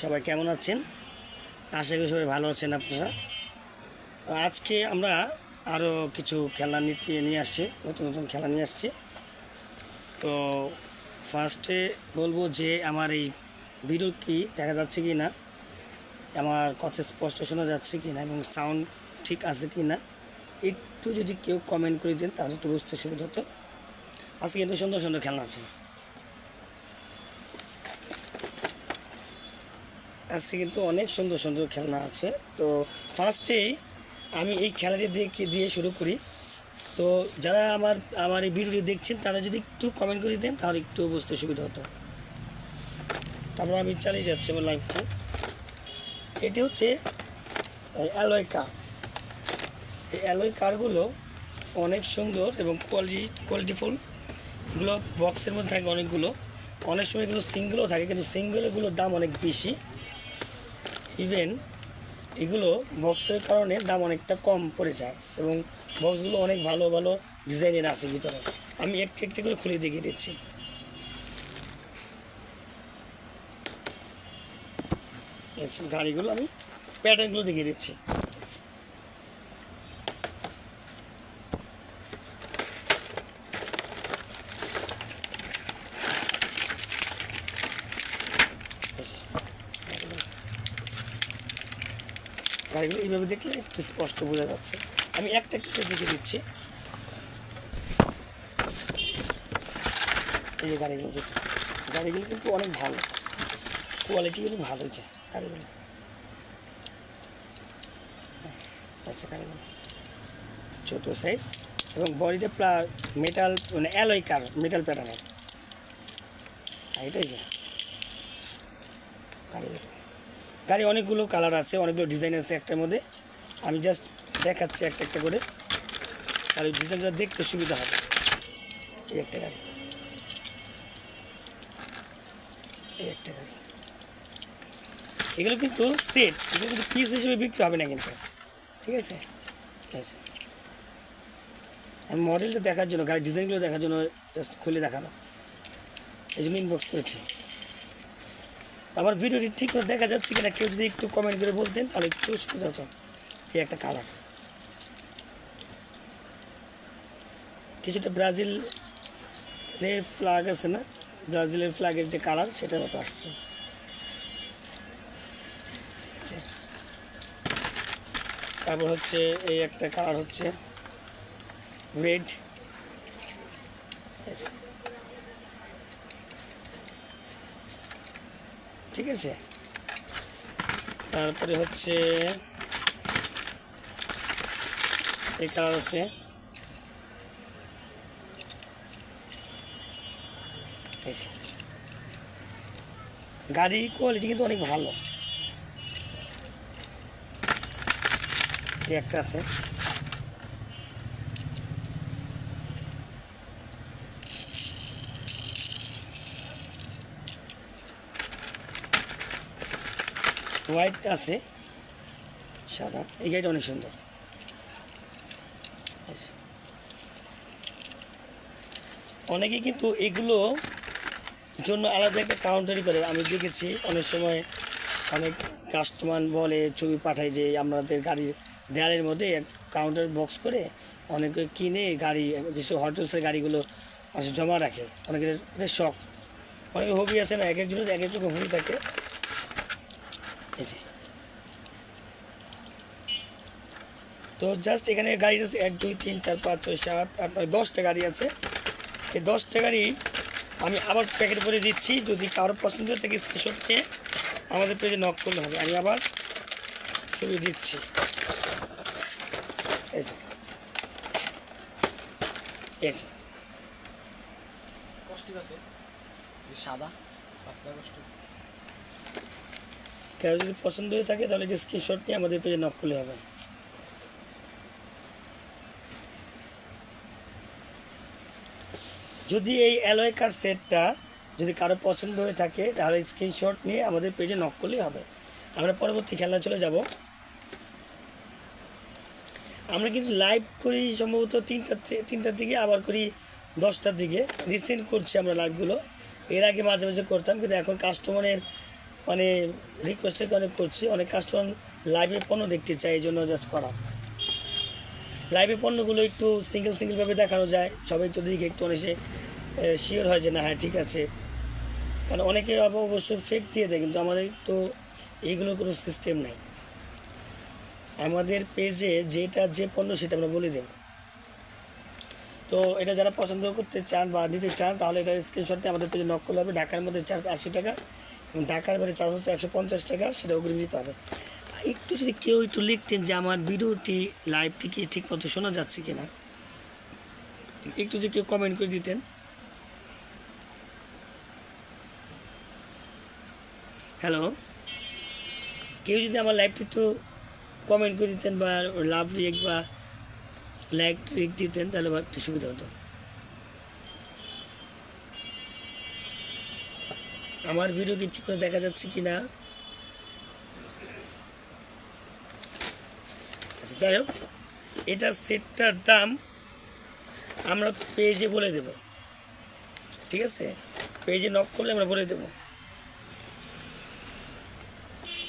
সবাই কেমন আছেন? আশা করি সবাই ভালো আছেন আপনারা। আজকে আমরা আরও কিছু খেলনা নিয়ে আসছি, নতুন নতুন খেলা নিয়ে আসছি। তো ফার্স্টে বলবো যে আমার এই ভিডিও কি দেখা যাচ্ছে কি না, আমার কথা স্পষ্ট শোনা যাচ্ছে কি না এবং সাউন্ড ঠিক আছে কি না, একটু যদি কেউ কমেন্ট করে দেন তাহলে একটু বুঝতে সুবিধা হতো। আজকে কিন্তু সুন্দর সুন্দর খেলনা আছে, আজকে কিন্তু অনেক সুন্দর সুন্দর খেলনা আছে। তো ফার্স্টেই আমি এই খেলাটি দিয়ে শুরু করি। তো যারা আমার এই ভিডিওটি দেখছেন তারা যদি একটু কমেন্ট করে দেন তাহলে একটু বুঝতে সুবিধা হতো। তারপর আমি চালিয়ে যাচ্ছি আমার লাইফটা। এটি হচ্ছে অ্যালয় কার। এই অ্যালয় কারগুলো অনেক সুন্দর এবং কোয়ালিটিফুল। এগুলো বক্সের মধ্যে থাকে অনেকগুলো, অনেক সময় এগুলো সিঙ্গেলও থাকে, কিন্তু সিঙ্গেলগুলোর দাম অনেক বেশি। ইভেন এগুলো বক্সের কারণে দাম অনেকটা কম পড়ে যায় এবং বক্সগুলো অনেক ভালো ভালো ডিজাইনের আছে ভিতরে। আমি একটু করে খুলে দেখিয়ে দিচ্ছি। গাড়িগুলো আমি প্যাটার্নগুলো দেখিয়ে দিচ্ছি। গাড়িগুলো এইভাবে দেখলে একটু স্পষ্ট বোঝা যাচ্ছে। আমি একটা করে দেখিয়ে দিচ্ছি। এই যে গাড়িগুলো কিন্তু অনেক ভালো, কোয়ালিটি কিন্তু ভালো হয়েছে গাড়িগুলো। আচ্ছা, গাড়িগুলো ছোটো সাইজ এবং বডিটা মেটাল, মানে অ্যালয় কার, মেটাল প্যাটার্নের। এটাই যে গাড়ি অনেকগুলো কালার আছে, অনেকগুলো ডিজাইন আছে একটার মধ্যে। আমি জাস্ট দেখাচ্ছি একটা করে, আর ওই ডিজাইনটা দেখতে সুবিধা হবে। এই একটা গাড়ি, এই একটা গাড়ি। এগুলো কিন্তু সেট, এগুলো কিন্তু পিস হিসেবে বিক্রি হবে না কিন্তু, ঠিক আছে? ঠিক আছে, আমি মডেলটা দেখার জন্য, গাড়ির ডিজাইনগুলো দেখার জন্য জাস্ট খুলে দেখানো, এই জন্য ইনবক্স করেছি। আমার ভিডিওটি ঠিক করে দেখা যাচ্ছে কিনা কেউ যদি একটু কমেন্ট করে বলতেন তাহলে একটু সুবিধা হতো। এই একটা কালার, কিছুটা ব্রাজিলের ফ্ল্যাগ আছে না, ব্রাজিলের ফ্ল্যাগের যে কালার সেটার মতো আসছে। তারপর হচ্ছে এই একটা কালার হচ্ছে রেড, ঠিক আছে? তারপরে হচ্ছে এই কালার হচ্ছে গাড়ি কোয়ালিটি কিন্তু অনেক ভালো। এই একটা আছে, হোয়াইট আছে, সাদা। এই গাড়িটা অনেক সুন্দর। অনেকে কিন্তু এগুলো জন্য আলাদা একটা কাউন্টারই করে। আমি দেখেছি অনেক সময় অনেক কাস্টমার বলে, ছবি পাঠায় যে আমাদের গাড়ির দেয়ালের মধ্যে কাউন্টার বক্স করে অনেকে কিনে গাড়ি, বিশেষ হটসের গাড়িগুলো মানুষ জমা রাখে। অনেকের এটা শখ, অনেকে হবি আছে না, এক একজনের এক এক রকম হবি থাকে। এই যে তো জাস্ট এখানে গাড়ি আছে 1 2 3 4 5 6 7 8 9 10টা গাড়ি আছে। এই 10টা গাড়ি আমি আবার প্যাকেট করে দিচ্ছি। যদি কারো পছন্দ থেকে স্ক্রিনশট নিয়ে আমাদের পেজে নক করলে হবে। আমি আবার ছবি দিচ্ছি। এই যে সাদা কারো যদি পছন্দ হয়ে থাকে তাহলে যে স্ক্রিনশট নিয়ে আমাদের পেজে নক করলে হবে। যদি এই অ্যালয় কার সেটটা যদি কারো পছন্দ হয়ে থাকে তাহলে স্ক্রিনশট নিয়ে আমাদের পেজে নক করলেই হবে। আমরা পরবর্তী খেলা চলে যাব। আমরা কিন্তু লাইভ করি সম্ভবত 3টার দিকে, আবার করি 10টার দিকে। রিসেন্ট করছি আমরা লাইভগুলো, এর আগে মাঝে মাঝে করতাম, কিন্তু এখন কাস্টমারের মানে রিকোয়েস্টের কারণে করছি, অনেক কাস্টমার লাইভে পণ্য দেখতে চাই, এই জন্য জাস্ট করা। লাইভে পণ্যগুলো একটু সিঙ্গেলভাবে দেখানো যায়, সবাই তো দিকে একটু অনেকে শিওর হয় যে না হ্যাঁ ঠিক আছে। কারণ অনেকে অবশ্যই ফেক দিয়ে দেয়, কিন্তু আমাদের তো এইগুলোর কোনো সিস্টেম নাই। আমাদের পেজে যেটা যে পণ্য সেটা আমরা বলে দেব। তো এটা যারা পছন্দ করতে চান বা নিতে চান তাহলে এটা স্ক্রিনশট দিয়ে আমাদের পেজে নক করলে হবে। ঢাকার মধ্যে চার্জ 80 টাকা এবং ঢাকার বাইরে চার্জ হচ্ছে 150 টাকা, সেটা অগ্রিম দিতে হবে। একটু যদি কেউ একটু লিখতেন যে আমার ভিডিওটি লাইভটি কি ঠিক মতো শোনা যাচ্ছে কিনা, একটু যদি কেউ কমেন্ট করে দিতেন। হ্যালো, কেউ যদি আমার লাইভটি একটু কমেন্ট করে দিতেন বা লাভ রিয়েক্ট বা লাইক রিয়েক্ট দিতেন তাহলে একটু সুবিধা হতো। আমার ভিডিও কি ঠিক করে দেখা যাচ্ছে কি না? আচ্ছা, যাই হোক, এটার সেটটার দাম আমরা পেজে বলে দেব, ঠিক আছে? পেজে নক করলে আমরা বলে দেব।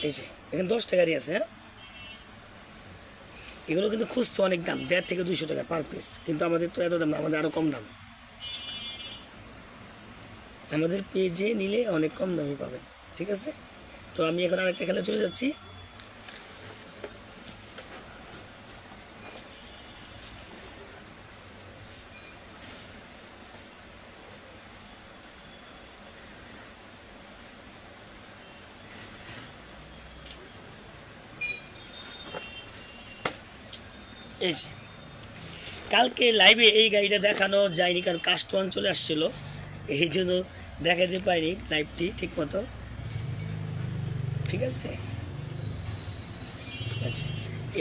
এই যে এখানে 10 টাকারই আছে। হ্যাঁ, এগুলো কিন্তু খুঁজতো অনেক দাম, 150 থেকে 200 টাকা পার পিস, কিন্তু আমাদের তো এত দাম না, আমাদের আরও কম দাম। আমাদের পেজে নিলে অনেক কম দামে পাবে, ঠিক আছে? তো আমি এখন আরেকটা খেলা চলে যাচ্ছি। এই যে কালকে লাইভে এই গাড়িটা দেখানো যায়নি, কারণ কাস্টমার চলে আসছিলো, এই জন্য দেখাতে পারিনি লাইভটি ঠিক মতো, ঠিক আছে? আচ্ছা,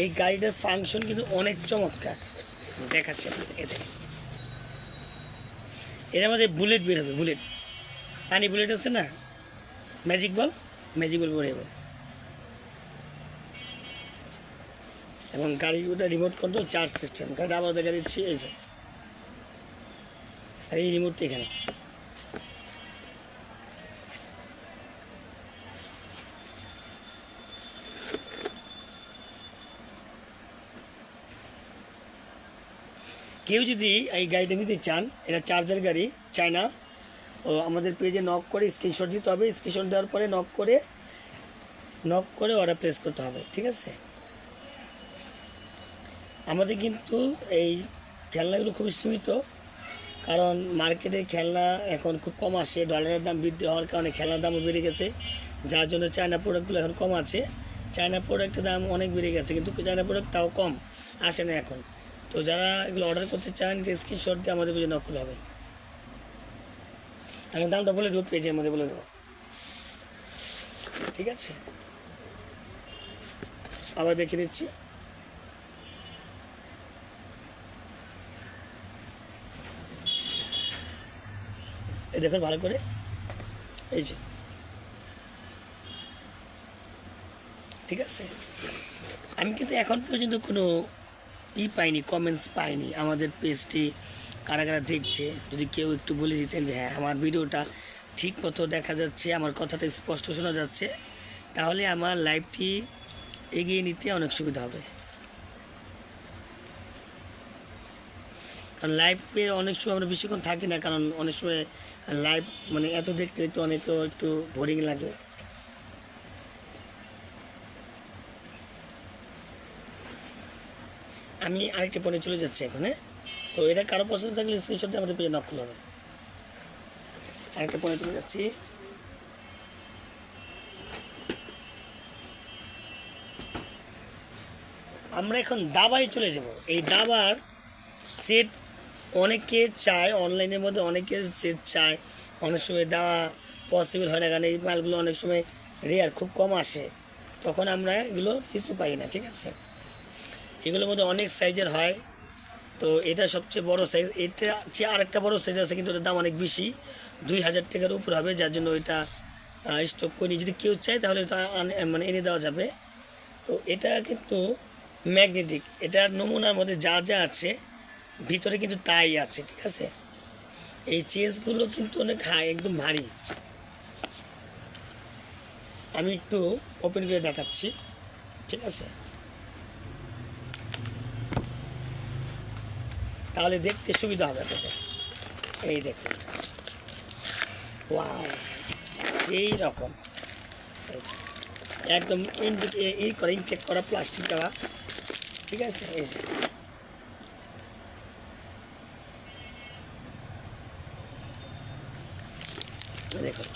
এই গাড়িটার ফাংশন কিন্তু অনেক চমৎকার, দেখাচ্ছে আপনাদেরকে। দেখেন, এর মধ্যে বুলেট বের হবে, বুলেট, পানি বুলেট আছে না, ম্যাজিক বল বের হবে। এবং গাড়ির ওটা রিমোট কন্ট্রোল চার্জ সিস্টেম, গাড়ি আবার দেখা দিচ্ছি এই যে, আর এই রিমোটটা এখানে। কেউ যদি এই গাড়িটা নিতে চান, এটা চার্জার গাড়ি, চায়না, ও আমাদের পেজে নক করে স্ক্রিনশট দিতে হবে। স্ক্রিনশট দেওয়ার পরে নক করে অর্ডার প্লেস করতে হবে, ঠিক আছে? আমাদের কিন্তু এই খেলনাগুলো খুবই সীমিত, কারণ মার্কেটে খেলনা এখন খুব কম আসে, ডলারের দাম বৃদ্ধি হওয়ার কারণে খেলনার দামও বেড়ে গেছে, যার জন্য চায়না প্রোডাক্টগুলো এখন কম আছে। চায়না প্রোডাক্টের দাম অনেক বেড়ে গেছে, কিন্তু চায়না প্রোডাক্ট তাও কম আসে না এখন। তো যারা এগুলো অর্ডার করতে চান স্ক্রিনশট দিয়ে আমাদের পেজে নক করলে হবে। আমি দামটা বলে দেবো, পেজের মধ্যে বলে দেবো, ঠিক আছে? আবার দেখে দিচ্ছি। এই দেখুন ভালো করে, এই যে, ঠিক আছে? আমি কিন্তু এখন পর্যন্ত কোনো পাইনি, কমেন্টস পাইনি আমাদের পেজটি কারা কারা দেখছে। যদি কেউ একটু বলে দিতেন যে হ্যাঁ আমার ভিডিওটা ঠিক মতো দেখা যাচ্ছে, আমার কথাটা স্পষ্ট শোনা যাচ্ছে, তাহলে আমার লাইভটি এগিয়ে নিতে অনেক সুবিধা হবে। কারণ লাইভে অনেক সময় আমরা বেশিক্ষণ থাকি না, কারণ অনেক সময় লাইভ মানে এত দেখতে দেখতে অনেকেও একটু বোরিং লাগে। আমি আরেকটা পরে চলে যাচ্ছি এখানে। তো এটা কারো পছন্দ থাকলে স্ক্রিনশট দিয়ে আমাদের পেজে নক করতে হবে। আরেকটা পরে চলে যাচ্ছি। আমরা এখন দাবায় চলে যাব। এই দাবার সেট অনেকে চায়, অনলাইনের মধ্যে অনেকে সেট চায়, অনেক সময় দেওয়া পসিবল হয় না, কারণ এই মালগুলো অনেক সময় রেয়ার, খুব কম আসে, তখন আমরা এগুলো দিতে পারি না, ঠিক আছে? এগুলোর মধ্যে অনেক সাইজের হয়, তো এটা সবচেয়ে বড় সাইজ। এটা চেয়ে আরেকটা বড় সাইজ আছে, কিন্তু ওটার দাম অনেক বেশি, 2000 টাকার উপর হবে, যার জন্য ওইটা স্টক করি। যদি কেউ চায় তাহলে এটা মানে এনে দেওয়া যাবে। তো এটা কিন্তু ম্যাগনেটিক, এটার নমুনার মধ্যে যা যা আছে ভিতরে কিন্তু তাই আছে, ঠিক আছে? এই চেসগুলো কিন্তু অনেক হাই, একদম ভারী। আমি একটু ওপেন করে দেখাচ্ছি, ঠিক আছে? তাহলে দেখতে সুবিধা হবে আপনাদের। এই দেখুন, ওয়াও, এই রকম একদম ইনটেক করা প্লাস্টিক দেওয়া, ঠিক আছে? এই যে দেখুন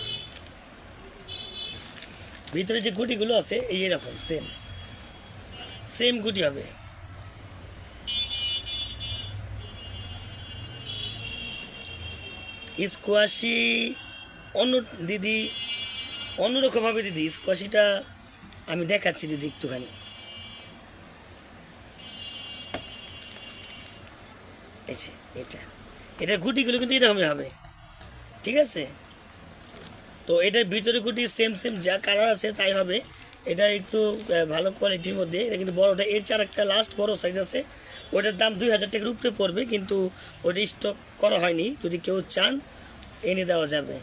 ভিতরে যে গুটিগুলো আছে এইরকম সেম সেম গুটি হবে। স্কোয়াশি অন্য দিদি অন্যরকমভাবে দিদি, স্কোয়াশিটা আমি দেখাচ্ছি দিদি একটুখানি। এই যে এটার গুটিগুলো কিন্তু এরকমই হবে, ঠিক আছে? তো এটার ভিতরে গুটি সেম যা কালার আছে তাই হবে। এটা একটু ভালো কোয়ালিটির মধ্যে, এটা কিন্তু বড়টা, এর চেয়ে একটা লাস্ট বড় সাইজ আছে, ওটার দাম 2000 টাকার উপরে পড়বে, কিন্তু ওটা স্টক করা হয়নি, যদি কেউ চান এনে দেওয়া যাবে।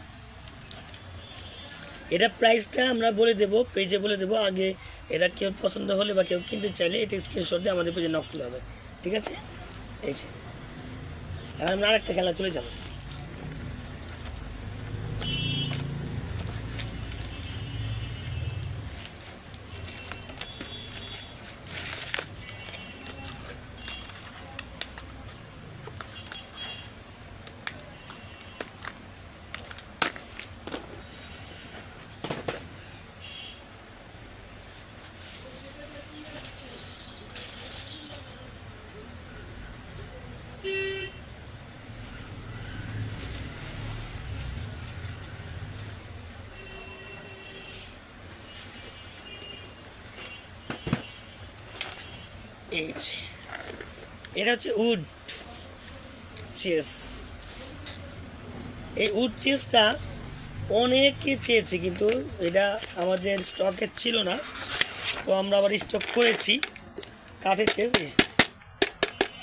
এটা প্রাইসটা আমরা বলে দেবো, পেজে বলে দেবো আগে। এটা কেউ পছন্দ হলে বা কেউ কিনতে চাইলে এটা স্ক্রিনশট দিয়ে আমাদের পেজে নক করতে হবে, ঠিক আছে? এই যে এখন আমরা আরেকটা খেলা চলে যাবো। এই যে এটা হচ্ছে উড চেস। এই উড চেসটা অনেকে চেয়েছে, কিন্তু এটা আমাদের স্টকে ছিল না, তো আমরা আবার স্টক করেছি। কাঠের চেস,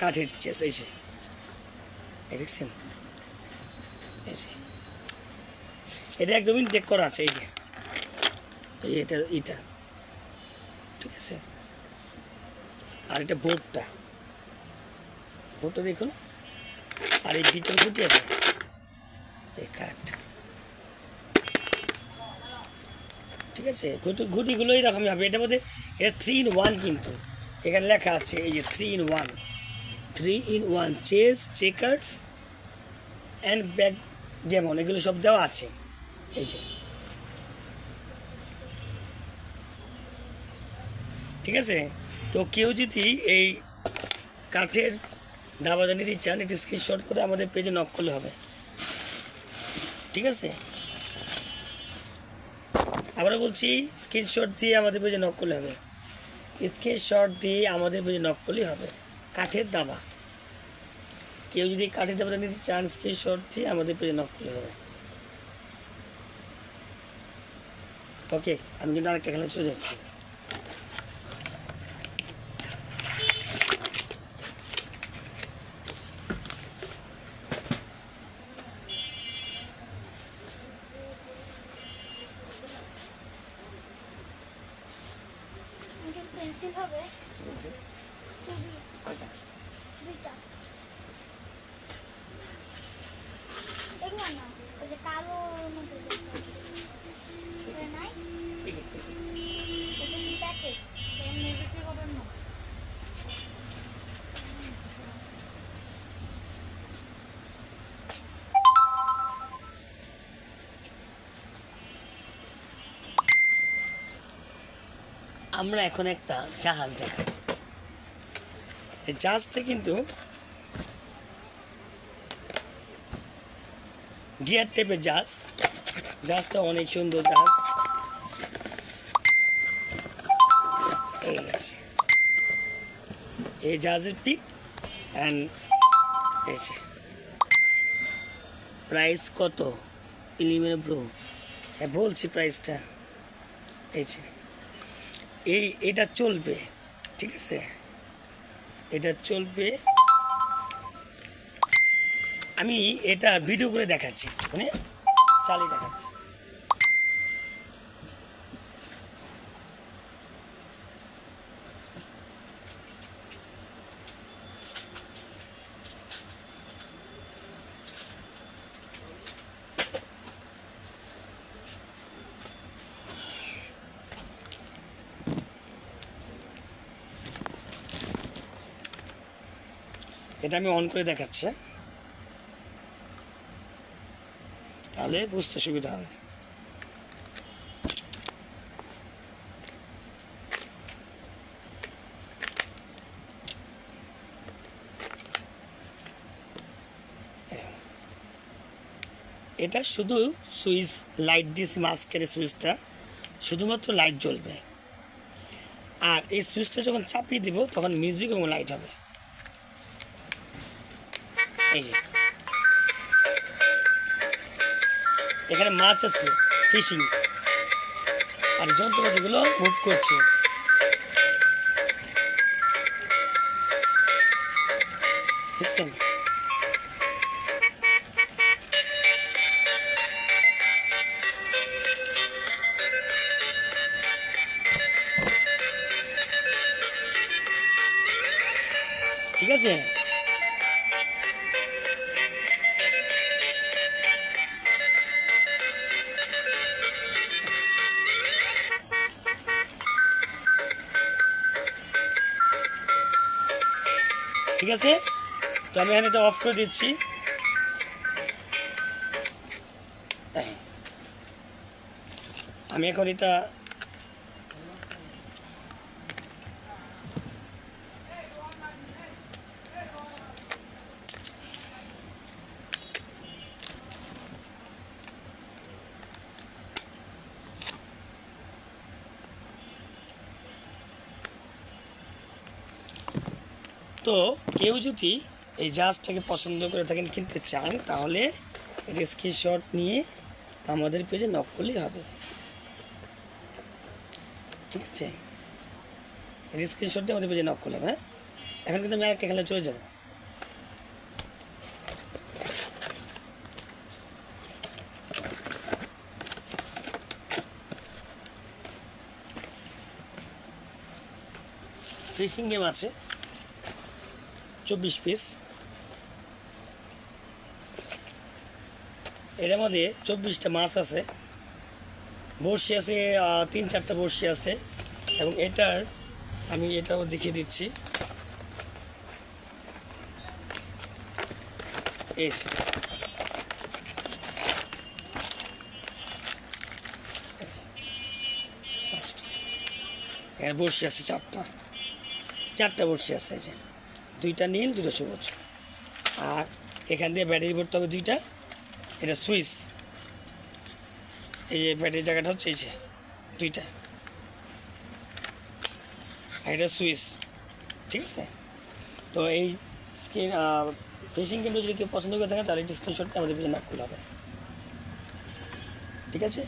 কাঠের চেস, এই যে দেখছেন, এই যে এটা একদম ইনটেক করা আছে, এই যে এটা ঠিক আছে। আর এটা বোর্ডটা দেখুন, আর এই ভিতরে গুটি আছে, এই কাঠ, ঠিক আছে? গুটিগুলো এইরকমই হবে। এটার মধ্যে এটা 3 in 1, কিন্তু এখানে লেখা আছে এই যে 3 in 1, 3 in 1 chess, checkers and backgammon, এগুলো সব দেওয়া আছে, এই যে, ঠিক আছে? তো কেউ যদি এই কাঠের দাবাটা নিতে চান, এটা স্ক্রিনশট করে আমাদের পেজে নক করলে হবে, ঠিক আছে? আবার বলছি, স্ক্রিনশট দিয়ে আমাদের পেজে নক করলে হবে, স্ক্রিনশট দিয়ে আমাদের পেজে নক করলেই হবে। কাঠের দাবা, কেউ যদি কাঠের দাবাটা নিতে চান, স্ক্রিনশট দিয়ে আমাদের পেজে নক করলে হবে। ওকে, আমি কিন্তু আরেকটা খেলা চলে যাচ্ছি। পেন্সিল হবে এগুলো না, ওই যে কালো মধ্যে নাই, প্যাকেট বিক্রি করবেন না। আমরা এখন একটা জাহাজ দেখাব। এই জাহাজটা কিন্তু গিয়ার টাইপের জাহাজ, জাহাজটা অনেক সুন্দর জাহাজ। এই জাহাজের পিক অ্যান্ড প্রাইস কত? ইলিমের ব্রো, হ্যাঁ বলছি প্রাইসটা। এটা চলবে, ঠিক আছে? এটা চলবে, আমি এটা ভিডিও করে দেখাচ্ছি, মানে চালিয়ে দেখাচ্ছি। এটা আমি অন করে দেখাচ্ছি, তাহলে বুঝতে সুবিধা হবে। এটা শুধু সুইচ লাইট দিয়েছি, মাঝখানে সুইচটা শুধুমাত্র লাইট জ্বলবে, আর এই সুইচটা যখন চাপিয়ে দিব তখন মিউজিক এবং লাইট হবে। এই যে এখানে মাছ আছে ফিশিং, আর যন্ত্রপাতিগুলো মুভ করছে। দেখছেন? ঠিক আছে, ঠিক আছে। তো আমি এখানে এটা অফ করে দিচ্ছি। আমি এখন এটা তো কেউ যদি এই জাহাজটাকে পছন্দ করে থাকেন, কিনতে চান, তাহলে এটা স্ক্রিনশট নিয়ে আমাদের পেজে নক করলেই হবে। ঠিক আছে, এটা স্ক্রিনশট দিয়ে আমাদের পেজে নক করলাম। হ্যাঁ, এখন কিন্তু আমি আরেকটা খেলা চলে যাব। ফিশিং গেম আছে 24 পিস, এর মধ্যে 24টা মাছ আছে, বড়শি আছে 3-4টা বড়শি আছে, এবং এটার আমি এটাও দেখিয়ে দিচ্ছি। এই এর বড়শি আছে 4টা বড়শি আছে, এই যে 2টা নীল 2টা সবুজ, আর এখান দিয়ে ব্যাটারি ভরতে হবে 2টা। এটা সুইচ, এই যে ব্যাটারি জায়গাটা হচ্ছে এই যে 2টা, আর এটা সুইচ। ঠিক আছে, তো এই স্ক্রিন ফিশিং গেমটা যদি কেউ পছন্দ করে থাকে তাহলে স্ক্রিনশটটা আমাদের পেজে নক করলে হবে। ঠিক আছে,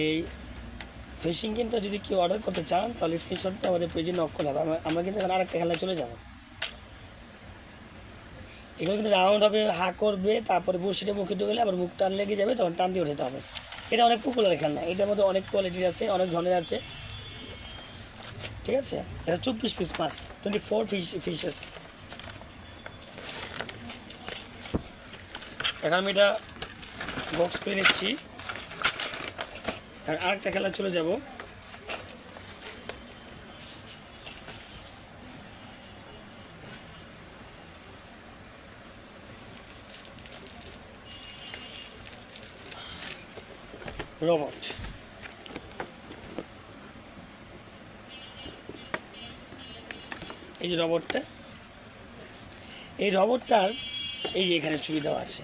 এই ফিশিং গেমটা যদি কেউ অর্ডার করতে চান তাহলে স্ক্রিনশটটা আমাদের পেজে নক করলে হবে। আমরা কিন্তু এখন আরেকটা খেলায় চলে যাব। এগুলো কিন্তু রাউন্ড হবে, হা করবে, তারপরে বড়শিটা মুখে ঢুকলে আবার মুখ টান লেগে যাবে, তখন টান দিয়ে উঠাতে হবে। এটা অনেক পপুলার খেলনা, এটার মধ্যে অনেক কোয়ালিটির আছে, অনেক ধরনের আছে। ঠিক আছে, এটা 24 পিস মাছ, 24 ফিশেস। এখন আমি এটা বক্স করে নিচ্ছি, আর আরেকটা খেলা চলে যাব। রোবট, এই যে রোবটটা, এই রোবটটার এই যে এখানে ছবি দেওয়া আছে।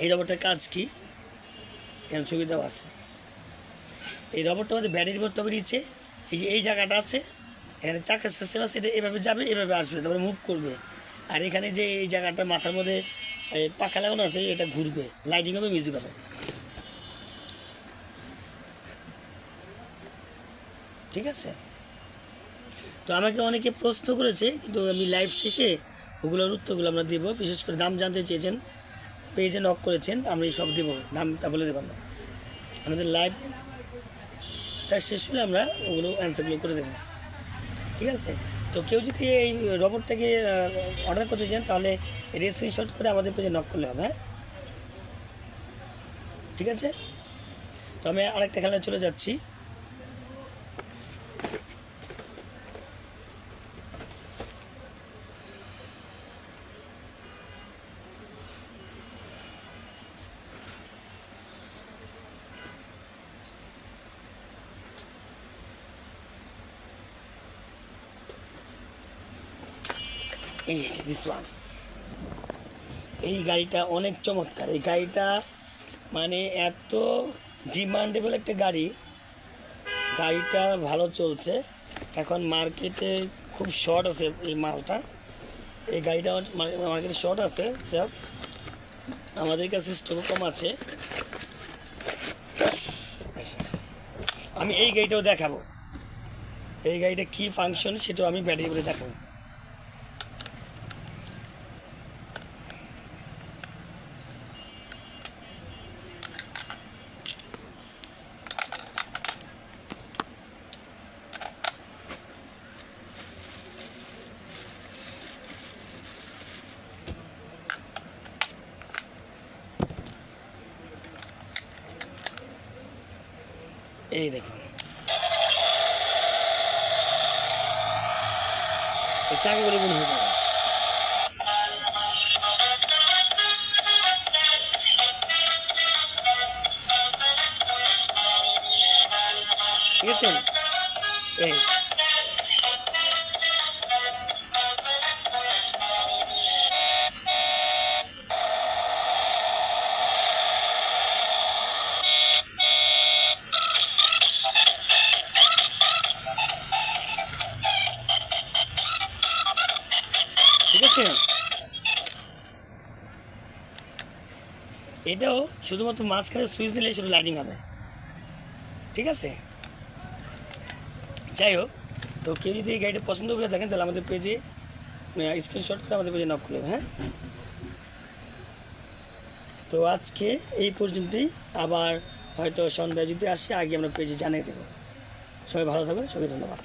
এই রোবটটার কাজ কি, এখানে ছবি দেওয়া আছে। এই রোবটটা আমাদের ব্যাটারি ভরতে হবে নিচে, এই যে এই জায়গাটা আছে, এখানে চাকার সিস্টেম আছে, এটা এভাবে যাবে এভাবে আসবে, তারপরে মুভ করবে। আর এখানে যে এই জায়গাটা মাথার মধ্যে পাখা লাগানো আছে, এটা ঘুরবে, লাইটিং হবে, মিউজিক হবে। ঠিক আছে, তো আমাকে অনেকে প্রশ্ন করেছে, কিন্তু আমি লাইভ শেষে ওগুলোর উত্তরগুলো আমরা দেবো। বিশেষ করে দাম জানতে চেয়েছেন, পেজে নক করেছেন, আমি সব দেবো, দামটা বলে দেবো। আমরা আমাদের লাইভটা শেষ হলে আমরা ওগুলো অ্যান্সারগুলো করে দেবো। ঠিক আছে, তো কেউ যদি এই রোবটটাকে অর্ডার করতে চান তাহলে এটা স্ক্রিনশট করে আমাদের পেজে নক করলে হবে। হ্যাঁ, ঠিক আছে, তো আমি আরেকটা খেলায় চলে যাচ্ছি। এই দিস ওয়ান, এই গাড়িটা অনেক চমৎকার। এই গাড়িটা মানে এত ডিমান্ডেবল একটা গাড়ি, গাড়িটা ভালো চলছে। এখন মার্কেটে খুব শর্ট আছে এই মালটা, এই গাড়িটা মার্কেটে শর্ট আছে, যা আমাদের কাছে স্টক কম আছে। আমি এই গাড়িটাও দেখাবো, এই গাড়িটা কী ফাংশন সেটাও আমি ব্যাটারি করে দেখাবো। এই দেখুন, এই চাকাগুলো গুণ হয়ে যাবে। ঠিক আছে, এই ঠিক আছে, এটাও শুধুমাত্র মাঝখানে সুইচ দিলে শুধু লাইটিং হবে। ঠিক আছে, যাই হোক, তো কেউ যদি এই গাড়িটা পছন্দ করে থাকেন তাহলে আমাদের পেজে স্ক্রিনশট করে আমাদের পেজে নক করবেন। হ্যাঁ, তো আজকে এই পর্যন্তই, আবার হয়তো সন্ধ্যায় যদি আসি আগে আমরা পেজে জানিয়ে দেবো। সবাই ভালো থাকবেন, সবাই ধন্যবাদ।